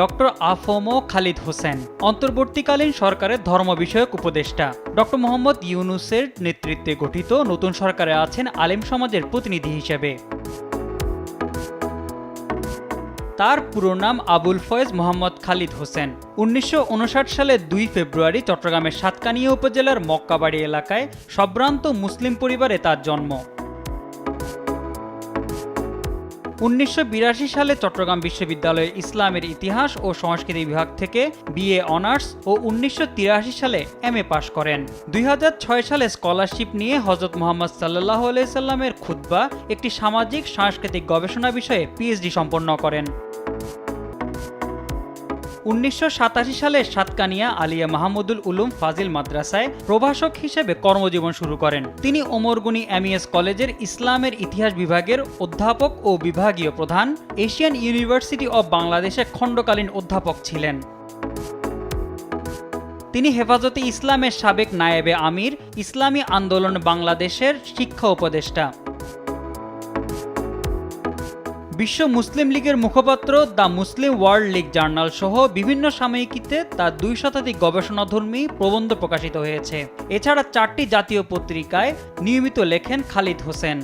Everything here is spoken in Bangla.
ডক্টর আফম খালিদ হোসেন, অন্তর্বর্তীকালীন সরকারের ধর্ম বিষয়ক উপদেষ্টা। ডক্টর মোহাম্মদ ইউনূসের নেতৃত্বে গঠিত নতুন সরকারে আছেন আলেম সমাজের প্রতিনিধি হিসেবে। তার পুরো নাম আবুল ফয়েজ মোহাম্মদ খালিদ হোসেন। ১৯৫৯ সালের ২ ফেব্রুয়ারি চট্টগ্রামের সাতকানিয়া উপজেলার মক্কাবাড়ি এলাকায় সম্ভ্রান্ত মুসলিম পরিবারে তার জন্ম। ১৯৮২ সালে চট্টগ্রাম বিশ্ববিদ্যালয়ের ইসলামের ইতিহাস ও সংস্কৃতি বিভাগ থেকে বিএ অনার্স ও ১৯৮৩ সালে এমএ পাশ করেন। ২০০৬ সালে স্কলারশিপ নিয়ে হযরত মুহাম্মদ সাল্লাল্লাহু আলাইহি সাল্লামের খুতবা একটি সামাজিক সাংস্কৃতিক গবেষণা বিষয়ে পিএইচডি সম্পন্ন করেন। ১৯৮৭ সালে সাতকানিয়া আলিয়া মাহমুদুল উলুম ফাজিল মাদ্রাসায় প্রভাষক হিসেবে কর্মজীবন শুরু করেন। তিনি ওমর গনি এমইএস কলেজের ইসলামের ইতিহাস বিভাগের অধ্যাপক ও বিভাগীয় প্রধান, এশিয়ান ইউনিভার্সিটি অব বাংলাদেশের খণ্ডকালীন অধ্যাপক ছিলেন। তিনি হেফাজতে ইসলামের সাবেক নায়েবে আমির, ইসলামী আন্দোলন বাংলাদেশের শিক্ষা উপদেষ্টা। বিশ্ব মুসলিম লীগের মুখপাত্র the Muslim world League journal সহ বিভিন্ন সাময়িকীতে তার ২ শতাধিক গবেষণাধর্মী প্রবন্ধ প্রকাশিত হয়েছে। এছাড়া ৪টি জাতীয় পত্রিকায় নিয়মিত লেখেন খালিদ হোসেন।